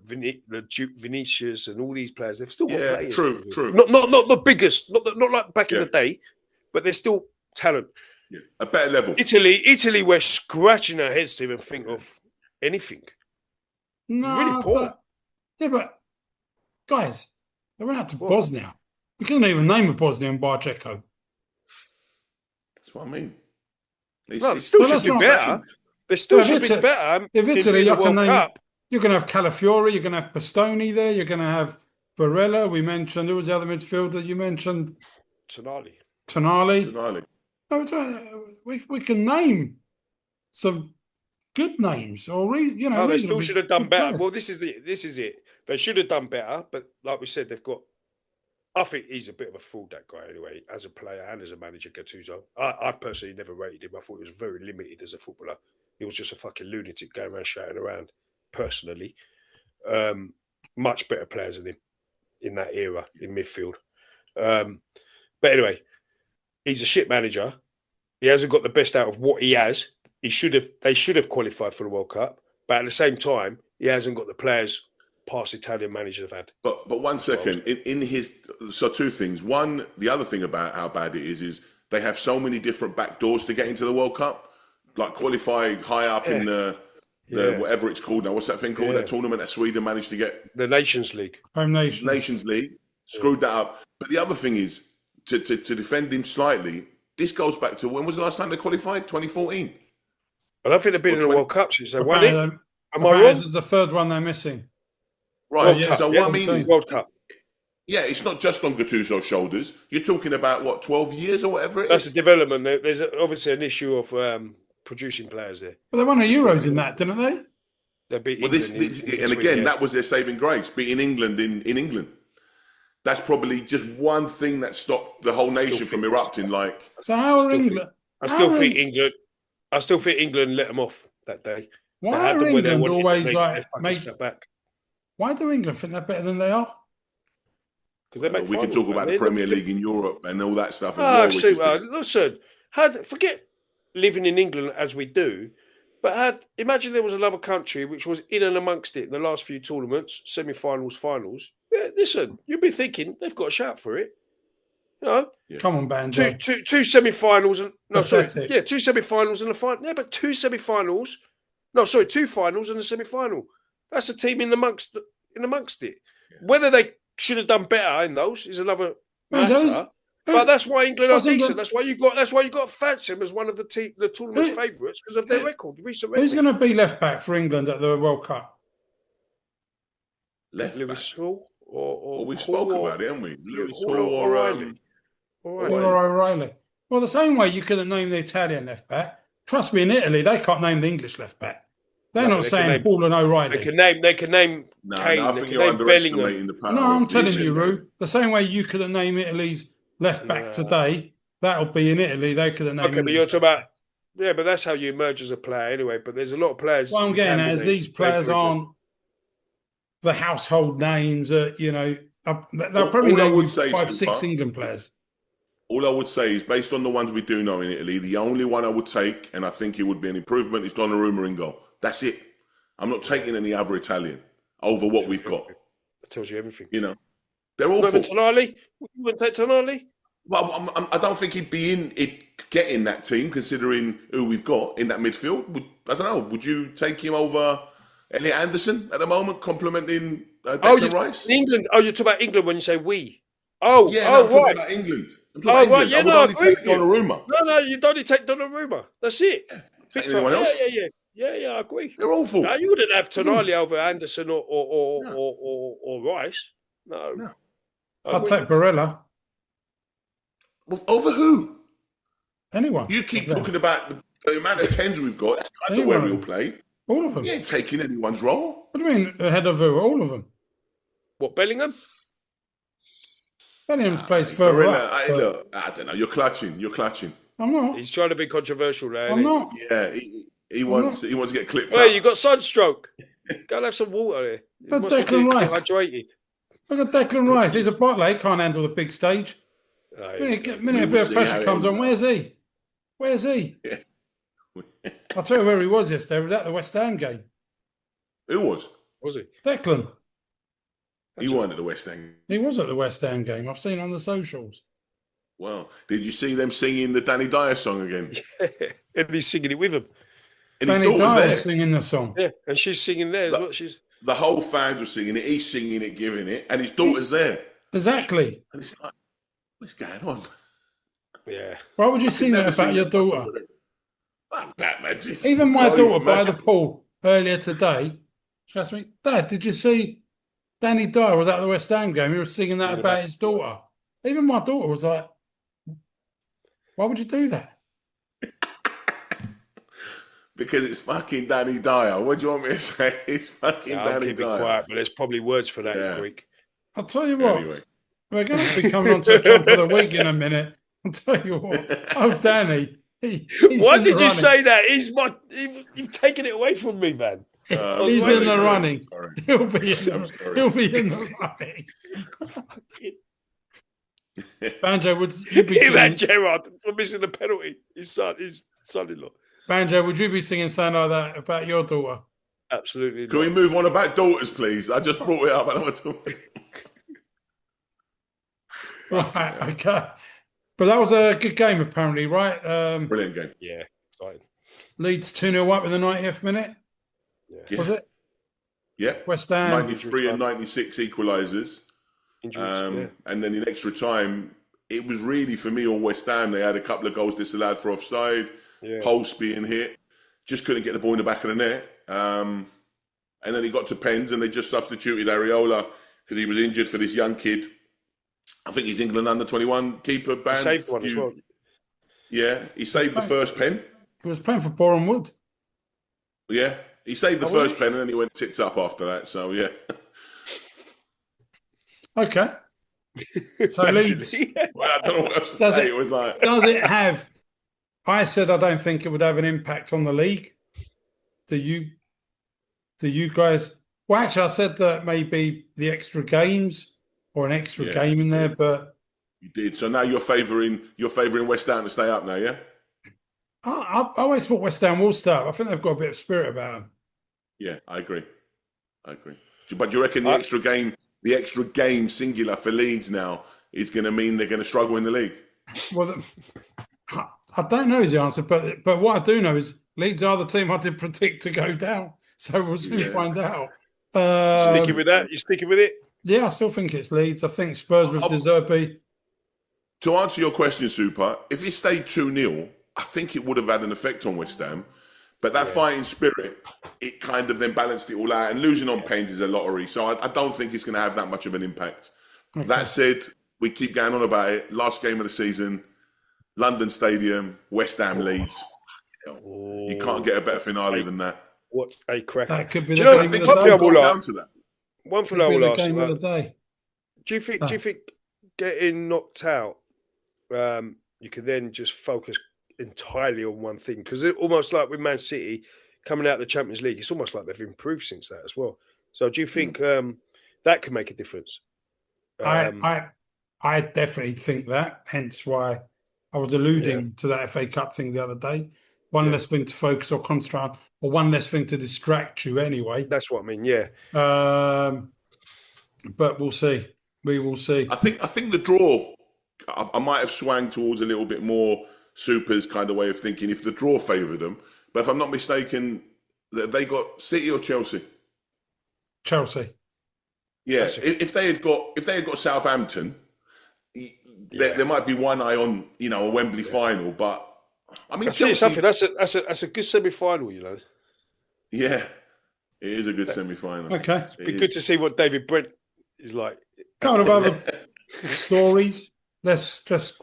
Vinicius and all these players. They've still got players. True. Not the biggest, not like back in the day, but they're still talent. Yeah. A better level. Italy, we're scratching our heads to even think of anything. No, really poor. But guys, they went out to Bosnia. We couldn't even name a Bosnian Barčeko. That's what I mean. They still should be better. They still should be better. If Italy, you're going to have Calafiori, you're going to have Pastoni there, you're going to have Barella. We mentioned, who was the other midfielder you mentioned? Tonali. We can name some good names, or they still should have done better. Well, this is it. They should have done better, but like we said, they've got. I think he's a bit of a fraud, that guy, anyway, as a player and as a manager, Gattuso. I personally never rated him. I thought he was very limited as a footballer. He was just a fucking lunatic going around shouting around. Personally, much better players than him in that era in midfield. But anyway. He's a shit manager. He hasn't got the best out of what he has. They should have qualified for the World Cup, but at the same time, he hasn't got the players past Italian managers have had. But 1 second, in his 2 things. One, the other thing about how bad it is they have so many different back doors to get into the World Cup, like qualifying high up in the whatever it's called now. What's that thing called? That tournament that Sweden managed to get? The Nations League. Nations League. Screwed that up. But the other thing is, to defend him slightly, this goes back to, when was the last time they qualified? 2014. I don't think they've been in the World Cup since they won it. Am I wrong? This is the 3rd one they're missing. Right. What I mean is, World Cup. Yeah, it's not just on Gattuso's shoulders. You're talking about 12 years or whatever it is. That's a development. There's obviously an issue of producing players there. But they won the Euros in that, didn't they? They beat Well, that was their saving grace, beating England in England. That's probably just one thing that stopped the whole nation from erupting. So how are England? I still think England let them off that day. Why are England always back? Why do England think they're better than they are? Because we can talk about the Premier League in Europe and all that stuff. Listen, forget living in England as we do. But imagine there was another country which was in and amongst it in the last few tournaments, semi-finals, finals. Yeah, listen, you'd be thinking they've got a shout for it. You know, come on, Banjo. Two semi-finals and two semi-finals and a final. Yeah, but two semi-finals. No, sorry, two finals and a semi-final. That's a team in amongst it. Whether they should have done better in those is another matter. But that's why England are decent. That's why you got to fancy them as one of the tournament's favourites because of their record, recent record. Who's going to be left back for England at the World Cup? Lewis Hall or we've spoken about it, haven't we? Lewis Hall or O'Reilly. Well, the same way you couldn't name the Italian left back. Trust me, in Italy they can't name the English left back. They're not saying Hall and O'Reilly. They can name. Kane. I think you're underestimating the power. No, I'm telling you, Roo. The same way you couldn't name Italy's left back today, that'll be in Italy. They could have named. Okay, but you're talking about. Yeah, but that's how you emerge as a player anyway. But there's a lot of players. What I'm getting at is these players aren't the household names that, they'll probably name 5-6 England players. All I would say is, based on the ones we do know in Italy, the only one I would take, and I think it would be an improvement, is Donnarumma in goal. That's it. I'm not taking any other Italian over what we've got. That tells you everything. They're awful. Tonali? You wouldn't take Tonali? Well, I don't think he'd be getting that team, considering who we've got in that midfield. I don't know. Would you take him over Elliot Anderson at the moment, complimenting Declan Rice? In England. Oh, you're talking about England when you say we. I'm talking about England. Right. Yeah, I would only take Donnarumma. No, you'd only take Donnarumma. That's it. Anyone else? Yeah, I agree. They're awful. No, you wouldn't have Tonali over Anderson or Rice. No. I'll take Barella. Well, over who? Anyone. You keep talking about the amount of tens we've got. That's kind of where we all play. All of them. You ain't taking anyone's role. What do you mean ahead of who? All of them. What, Bellingham? Bellingham plays further up. I don't know. You're clutching. I'm not. He's trying to be controversial now. I'm not. Yeah, he wants to get clipped up. You got sunstroke. Go and have some water here. Look at Declan Rice. Hydrated. Look at Declan Rice. He's a bottler. He can't handle the big stage. Minute a bit of pressure comes on. Where's he? Yeah. I'll tell you where he was yesterday. He was at the West Ham game. Who was? Was he? Declan. He wasn't at the West Ham. He was at the West Ham game. I've seen on the socials. Wow. Did you see them singing the Danny Dyer song again? Yeah. And he's singing it with him. And Danny Dyer was singing the song. Yeah, and she's singing there. The whole fans were singing it. He's singing it, giving it. And his daughter's there. Exactly. And it's like, what's going on? Yeah. Why would you sing that about your daughter? That Even my daughter by the pool earlier today, she asked me, Dad, did you see Danny Dyer was at the West Ham game? He was singing that about his daughter. Even my daughter was like, why would you do that? Because it's fucking Danny Dyer. What do you want me to say? It's fucking Danny Dyer. Quiet, but there's probably words for that in Greek. I'll tell you what. Anyway. We're going to be coming on to a Trump of the week in a minute. I'll tell you what. Oh, Danny. Why did you say that? You've taken it away from me, man. He's in the running. He'll be in the running. Banjo, would you be singing? And Gerard for missing the penalty. His son-in-law. Banjo, would you be singing something like that about your daughter? Absolutely. Can we move on about daughters, please? I just brought it up. I don't want to. Right. Okay. But that was a good game, apparently, right? Brilliant game. Yeah. Exciting. Leeds 2-0 up in the 90th minute. Yeah. Was it? Yeah. West Ham. 93 and 96 equalisers. And then in extra time, it was really, for me, all West Ham. They had a couple of goals disallowed for offside. Yeah. Post being hit. Just couldn't get the ball in the back of the net. And then he got to pens and they just substituted Areola because he was injured for this young kid. I think he's England under-21 keeper. He saved one as well. Yeah, he saved the first pen. He was playing for Boreham Wood. Yeah, he saved the first pen and then he went tits up after that. So yeah. Okay. So Leeds. Well, I don't know what else to say. It was like. Does it have? I said I don't think it would have an impact on the league. Do you guys? Well, actually, I said that maybe the extra games or an extra game in there, but you did. So now you're favouring West Ham to stay up now, yeah? I always thought West Ham will start. I think they've got a bit of spirit about them. Yeah, I agree. But do you reckon the extra game singular for Leeds now is going to mean they're going to struggle in the league? Well, I don't know is the answer, but what I do know is Leeds are the team I did predict to go down. So we'll soon find out. Sticking with that? You sticking with it? Yeah, I still think it's Leeds. I think Spurs with De Zerbi. To answer your question, Super, if it stayed 2-0, I think it would have had an effect on West Ham. But that fighting spirit, it kind of then balanced it all out. And losing on pens is a lottery. So I don't think it's going to have that much of an impact. Okay. That said, we keep going on about it. Last game of the season, London Stadium, West Ham Leeds. You can't get a better finale than that. What a cracker. That could be the game of the day. Down to that. One thing I will ask. Game of the day. Do you think getting knocked out, you can then just focus entirely on one thing? Because almost like with Man City coming out of the Champions League, it's almost like they've improved since that as well. So do you think that could make a difference? I definitely think that. Hence why I was alluding to that FA Cup thing the other day. One less thing to focus or concentrate on, or one less thing to distract you anyway. That's what I mean, yeah. But we'll see. We will see. I think the draw, I might have swung towards a little bit more Super's kind of way of thinking if the draw favoured them. But if I'm not mistaken, they got City or Chelsea? Chelsea. Yeah, if they had got Southampton, there might be one eye on a Wembley final. But I mean, Chelsea, something that's a good semi-final, Yeah, it is a good semi-final. Okay, it'd be good to see what David Brent is like. Couple of other stories. Let's just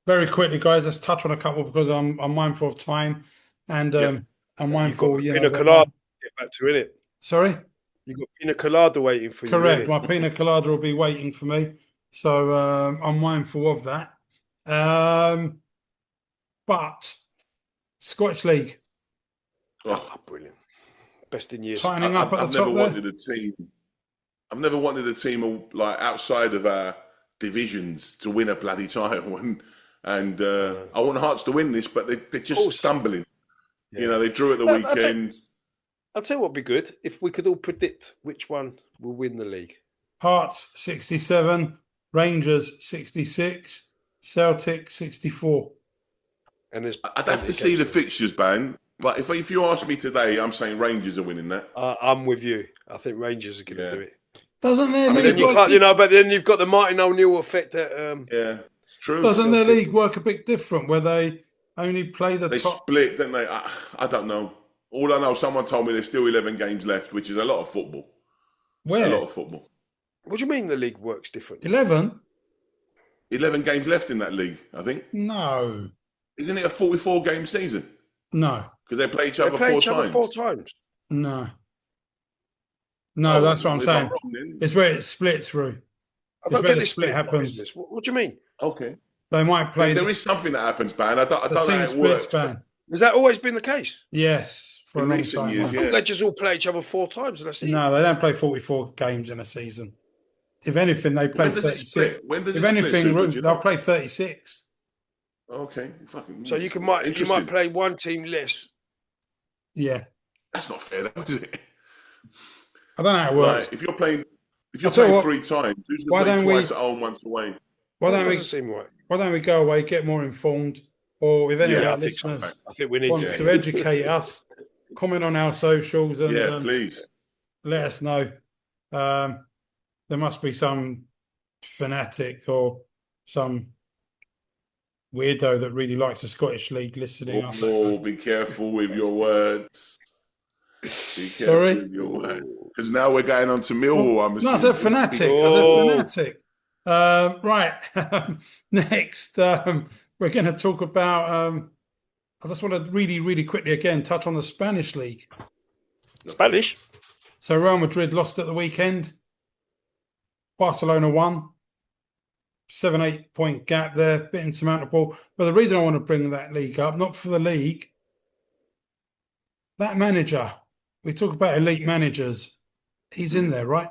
very quickly, guys. Let's touch on a couple because I'm mindful of time, and I'm mindful. Pina colada get back to it. Sorry, you got pina colada waiting for you. Correct. My pina colada will be waiting for me, so I'm mindful of that. But Scottish League, brilliant, best in years. Tightening up at the top there. I've never wanted a team like outside of our divisions to win a bloody title, and I want Hearts to win this, but they're just stumbling. Yeah. They drew at the weekend. I'll tell you what would be good if we could all predict which one will win the league. Hearts 67, Rangers 66, Celtic 64. And I'd have to see the fixtures, ban. But if you ask me today, I'm saying Rangers are winning that. I'm with you. I think Rangers are going to do it. Doesn't their league? But then you've got the Martin O'Neill effect. Yeah, it's true. Doesn't their league work a bit different, where they only play the top? They split, don't they? I don't know. All I know, someone told me there's still 11 games left, which is a lot of football. Where? A lot of football. What do you mean the league works different? 11? 11 games left in that league, I think. No. Isn't it a 44-game season? No. Because they play each other four times. No, that's what I'm saying. It's where it splits through. I don't get this split happens. What do you mean? Okay. They might play. There is something that happens, man. I don't know how it works. Has that always been the case? Yes. For a long time. I thought they just all play each other 4 times in a season. No, they don't play 44 games in a season. If anything, they play 36. If anything, they'll play 36. Okay. So you might play one team less. Yeah. That's not fair, though, is it? I don't know how it works. If you're playing 3 times, who's going to play twice at home, once away? Why don't we go away, get more informed, or if any of our listeners wants to educate us, comment on our socials and please let us know. There must be some fanatic or some weirdo that really likes the Scottish League listening. Oh, be careful with your words. Sorry? Because now we're going on to Millwall. No, I said fanatic. Right. Next, we're going to talk about I just want to really, really quickly again touch on the Spanish league. Spanish. So Real Madrid lost at the weekend. Barcelona won. 7-8 point gap there, bit insurmountable. But the reason I want to bring that league up, not for the league, that manager, we talk about elite managers, he's in there, right?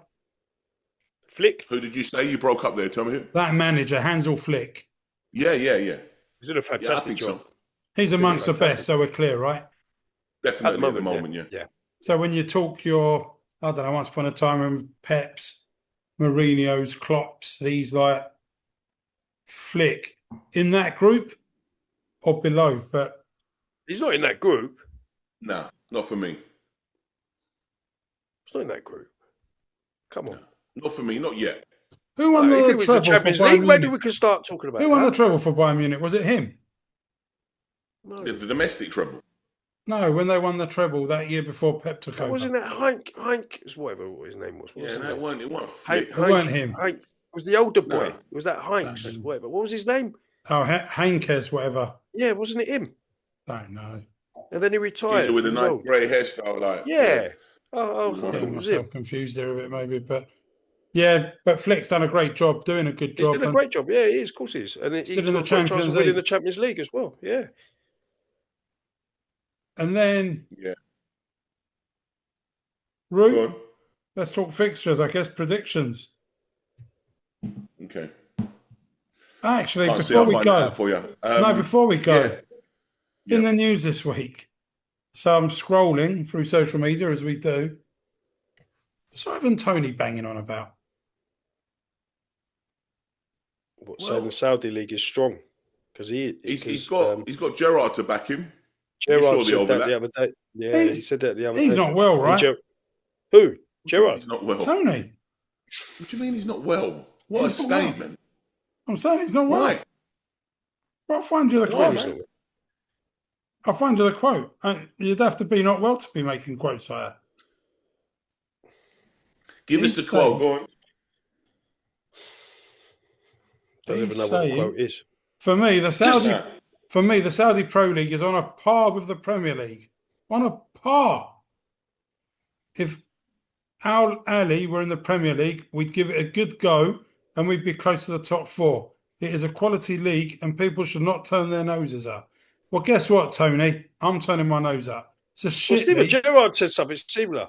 Flick. Who did you say you broke up there? Tell me who. That manager, Hansel Flick. Yeah. He's doing a fantastic job. So. He's amongst the best, so we're clear, right? Definitely at the moment, yeah. So when you talk I don't know, once upon a time when Peps, Mourinho's, Klopp's, these like Flick in that group or below, but he's not in that group. Nah, not for me. He's not in that group. Come on. No, not for me, not yet. Who won the treble Champions for Bayern League? Munich? Maybe we can start talking about Who won the treble for Bayern Munich? Was it him? No. The domestic treble. No, when they won the treble that year before Pep took over. Wasn't it Heinck? Whatever his name was. It wasn't Flick. It weren't him. Heinck. It was the older boy. No. Was that Heinck's? Whatever. What was his name? Oh, Heinkes, whatever. Yeah, wasn't it him? Don't know. And then he retired. With a nice grey hairstyle, like. Yeah. I thought Getting it was myself him. confused there a bit, maybe, but but Flick's done a great job, doing a good job. He's done a great job. Yeah, he is. Of course, he is. And he's in the got a chance Champions of winning League. the Champions League as well. Yeah. And then, Yeah. Go Rue, on. let's talk fixtures, I guess, predictions. Okay. Actually, Can't see, before I'll we find go, it out for you. before we go, Yeah. in the news this week, so I'm scrolling through social media as we do. What's Ivan Toney banging on about? So the Saudi league is strong because He's got Gerrard to back him. Gerrard You saw the said that overlap? the other day. Yeah, he said that the other day. He's not well, right? Who? Gerrard. He's not well. Tony. What do you mean he's not well? What He's a not well. statement. I'm saying he's not well. Why? Well, I'll find you the Why quote. he's not well? I'll find you the quote. You'd have to be not well to be making quotes like that. Give us the quote. Go on. Doesn't even know what the quote is. For me, the Saudi Pro League is on a par with the Premier League. On a par. If Al Ali were in the Premier League, we'd give it a good go and we'd be close to the top four. It is a quality league and people should not turn their noses up. Well, guess what, Tony? I'm turning my nose up. It's a shit Stephen league. Gerrard said something similar.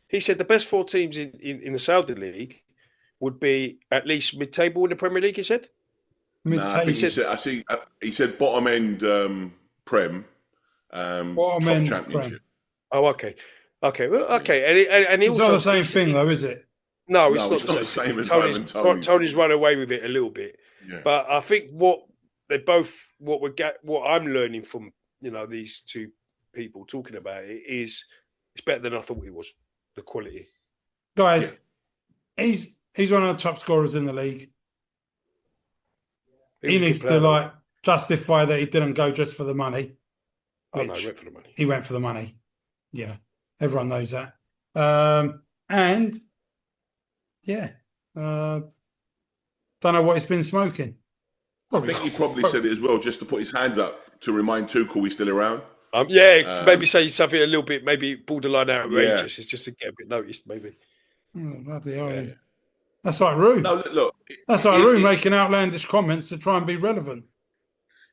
He said the best four teams in the Saudi league would be at least mid-table in the Premier League, he said? I think he said bottom end Prem, Bottom top end Championship. Prem. Oh, okay. Okay, well, okay. And he It's also, not the same thing, though, is it? No, it's No, not the same as Tony's run away with it a little bit. Yeah. But I think what I'm learning from, these two people talking about it is it's better than I thought it was, the quality. Guys, he's one of the top scorers in the league. He needs to justify that he didn't go just for the money. Oh, no, he went for the money. He went for the money. Everyone knows that. Don't know what he's been smoking. I think he probably said it as well, just to put his hands up to remind Tuchel he's still around. Maybe say something a little bit, maybe borderline outrageous. It's just to get a bit noticed, maybe. Bloody hell. That's like Rue. No, look. That's like Rue making outlandish comments to try and be relevant.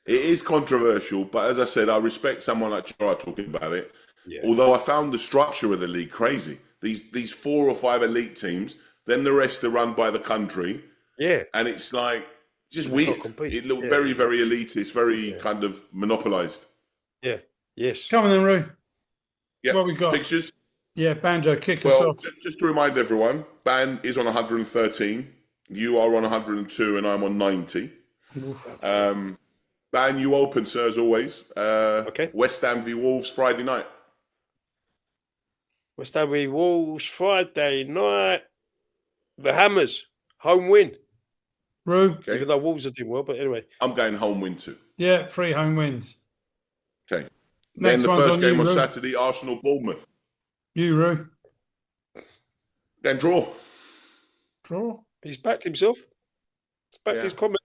It is controversial, but as I said, I respect someone like Gerrard talking about it. Yeah. Although I found the structure of the league crazy. These 4 or 5 elite teams, then the rest are run by the country. Yeah. And it's like, just weird. It looked very, very elitist, very kind of monopolised. Yeah. Yes. Come on then, Rue. Yeah. What we got? Fixtures? Yeah, Banjo, kick us off. Just to remind everyone, Ban is on 113. You are on 102 and I'm on 90. Ban, you open, sir, as always. Okay. West Ham v Wolves, Friday night. West Ham v Wolves, Friday night. The Hammers, home win. Rue? Okay. Even though Wolves are doing well, but anyway. I'm going home win too. Yeah, 3 home wins. Okay. Next then the one's first on game you, on Rue. Saturday, Arsenal-Bournemouth. You, Rue. Then draw. Draw? He's backed himself. He's backed his comment.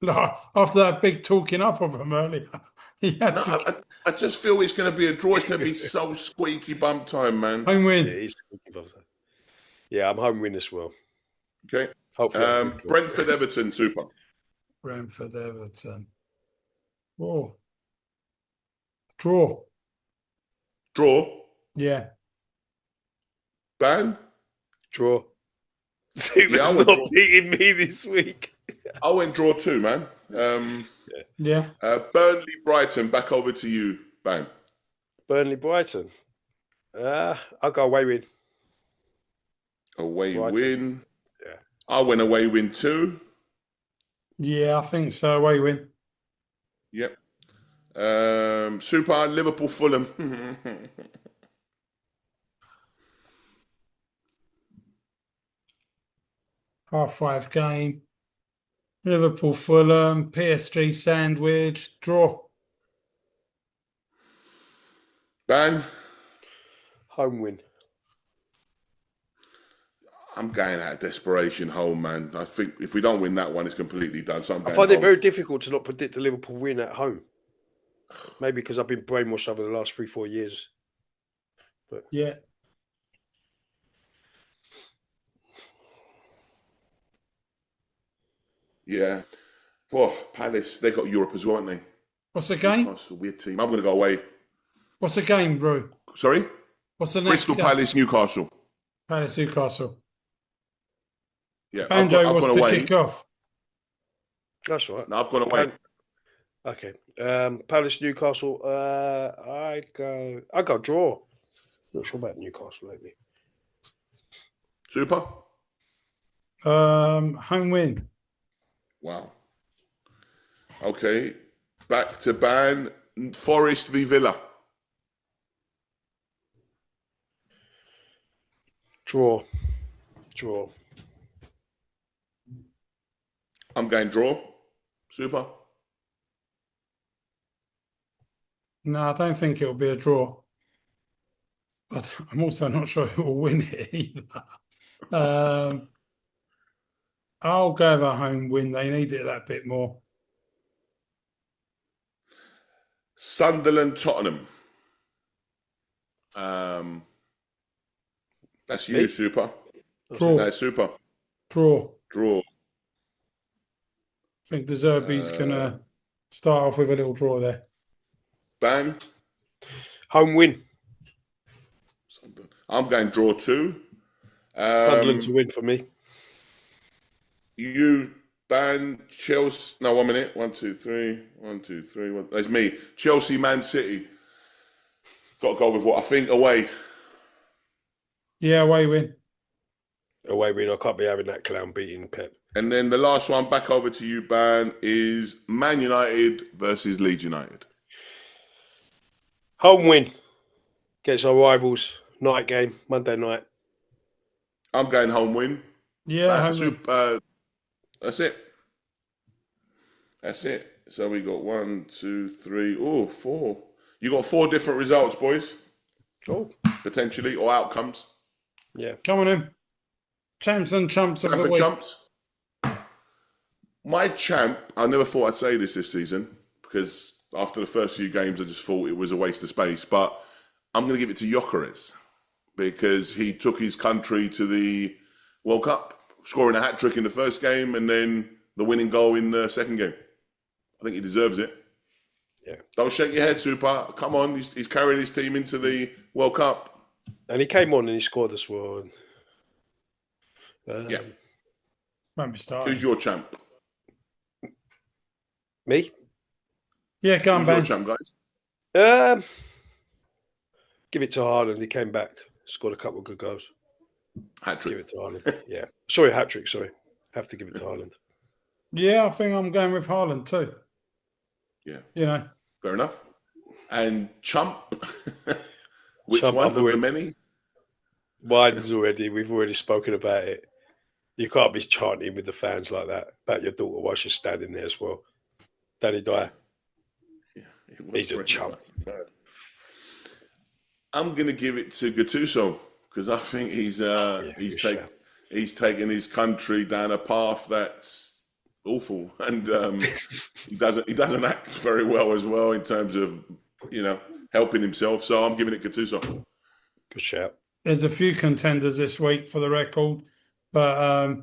Like, after that big talking up of him earlier, he had No, to I just feel it's going to be a draw. It's going to be so squeaky bum time, man. home Yeah, win. he's above that. Yeah, I'm home win as well. Okay. Hopefully, I'll give Brentford Everton, super. Brentford Everton. Oh, draw. Draw. Yeah. Ban. draw. Super's went not draw. beating me this week. I went draw too, man. Yeah. Burnley Brighton, back over to you, Ban. Burnley Brighton. I'll go away win. Away Brighton. win. Yeah. I went away win too. Yeah, I think so. Away win. Yep. Super Liverpool Fulham. 5:30 game. Liverpool Fulham. PSG Sandwich. Draw. Ban. Home win. I'm going out of desperation home, man. I think if we don't win that one, it's completely done. So I'm I going find home. it very difficult to not predict the Liverpool win at home. Maybe because I've been brainwashed over the last 3-4 years. But Yeah. Yeah. Oh, Palace, they got Europe as well, haven't they? What's the game? That's a weird team. I'm going to go away. What's the game, bro? Sorry? What's the next Crystal game? Palace, Newcastle. Palace Newcastle. Yeah, Banjo I've was gone to away. kick off. that's all right. No, I've gone away. Okay. Palace Newcastle. I go draw. Not sure about Newcastle lately. Super? Home win. Wow. Okay. Back to Ban. Forest v Villa. Draw. I'm going draw. Super? No, I don't think it'll be a draw. But I'm also not sure who will win it either. I'll go with a home win. They need it that bit more. Sunderland, Tottenham. That's you, Me? Super. Draw. That's Super. Draw. Draw. I think De Zerbi's going to start off with a little draw there. Ban. Home win. I'm going draw too. Sunderland to win for me. You Ban Chelsea. No, 1 minute. 1, 2, 3. 1, 2, 3. That's me. Chelsea, Man City. Got to go with what I think away. Yeah, away win. Away win. I can't be having that clown beating Pep. And then the last one, back over to you, Ban, is Man United versus Leeds United. Home win. Against our rivals. Night game. Monday night. I'm going home win. Yeah, home win. That's it. That's it. So we got 1, 2, 3, 4. You got 4 different results, boys. Oh. Potentially, or outcomes. Yeah. Come on in. Champs and chumps of the Champ and week. chumps. My champ, I never thought I'd say this season, because after the first few games, I just thought it was a waste of space. But I'm going to give it to Gyökeres, because he took his country to the World Cup, scoring a hat-trick in the first game and then the winning goal in the second game. I think he deserves it. Yeah. Don't shake your head, Super. Come on, he's carrying his team into the World Cup. And he came on and he scored as well. Yeah. Won't be starting. Who's your champ? Me? Yeah, go on, Who's your Ben. champ, guys? Give it to Haaland. He came back, scored a couple of good goals. Hat-trick. Give it to Haaland. Yeah. Sorry, hat-trick. Sorry. Have to give it to Haaland. Yeah, I think I'm going with Haaland too. Yeah. You know. Fair enough. And chump? Which Chump, one I've of already- the many? Mine's already, we've already spoken about it. You can't be chanting with the fans like that about your daughter while she's standing there as well. Danny Dyer. Yeah, He's a chump. I'm going to give it to Gattuso, because I think he's taken his country down a path that's awful, and he doesn't act very well as well in terms of helping himself. So I'm giving it Gattuso. Good shout. There's a few contenders this week for the record, but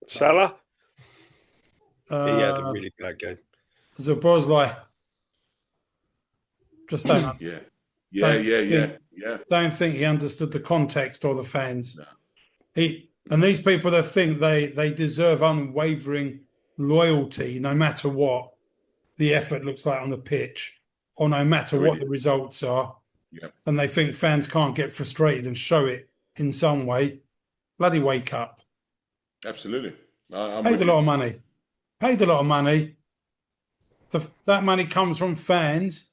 Salah. He had a really bad game. Szoboszlai. Just don't. Don't think he understood the context or the fans. No. And these people that think they deserve unwavering loyalty, no matter what the effort looks like on the pitch, or no matter what the results are, and they think fans can't get frustrated and show it in some way. Bloody wake up! Absolutely. Paid a lot of money. That money comes from fans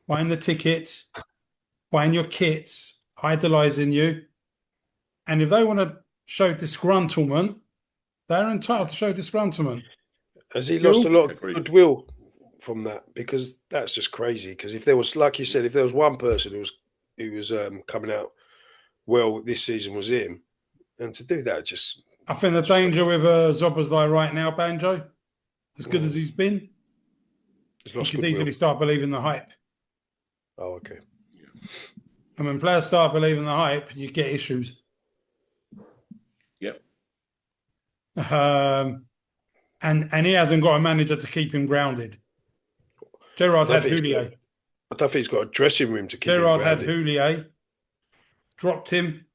buying the tickets, buying your kits, idolising you. And if they want to show disgruntlement, they're entitled to show disgruntlement. Has he lost a lot of goodwill from that? Because that's just crazy. Because if there was, like you said, if there was one person who was coming out well this season, was him. And to do that, I think the danger with Szoboszlai right now, Banjo, as good as he's been, he could easily start believing the hype. Oh, okay. And when players start believing the hype, you get issues. Yep. And he hasn't got a manager to keep him grounded. Gerrard had Houllier. I don't think he's got a dressing room to keep him Gerrard grounded. had Houllier, dropped him,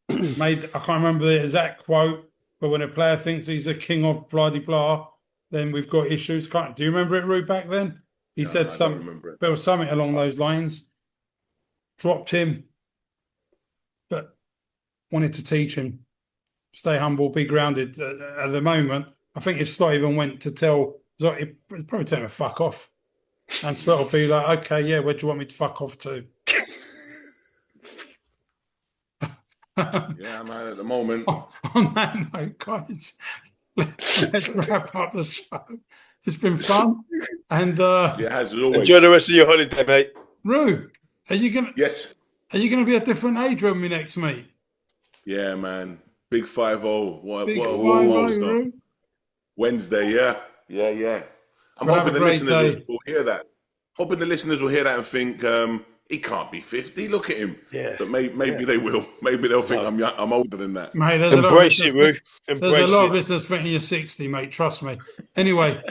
I can't remember the exact quote, but when a player thinks he's a king of blah-de-blah, then we've got issues. Do you remember it, Rue, back then? He said something along those lines. Dropped him, but wanted to teach him. Stay humble, be grounded. At the moment, I think if Slot even went to tell Slot, he'd probably tell him to fuck off. And Slot will be like, okay, yeah, where do you want me to fuck off to? Yeah, man, at the moment. On that note, guys, let's wrap up the show. It's been fun. And it has, as always. Enjoy the rest of your holiday, mate. Rue, are you gonna be a different age when we next meet? Yeah, man. Big 5-0. What Big a 5-0, milestone. Rue. Wednesday, yeah. I'm hoping the listeners will hear that. Hoping the listeners will hear that and think, he can't be 50. Look at him. Yeah. But maybe they will. Maybe they'll think I'm older than that. Mate, embrace it, Rue. There's a lot of listeners thinking you're 60, mate. Trust me. Anyway,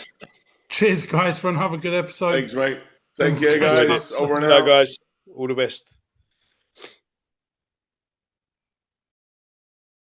cheers, guys, for another good episode. Thanks, mate. Take care, guys. Over and out. Guys. All the best.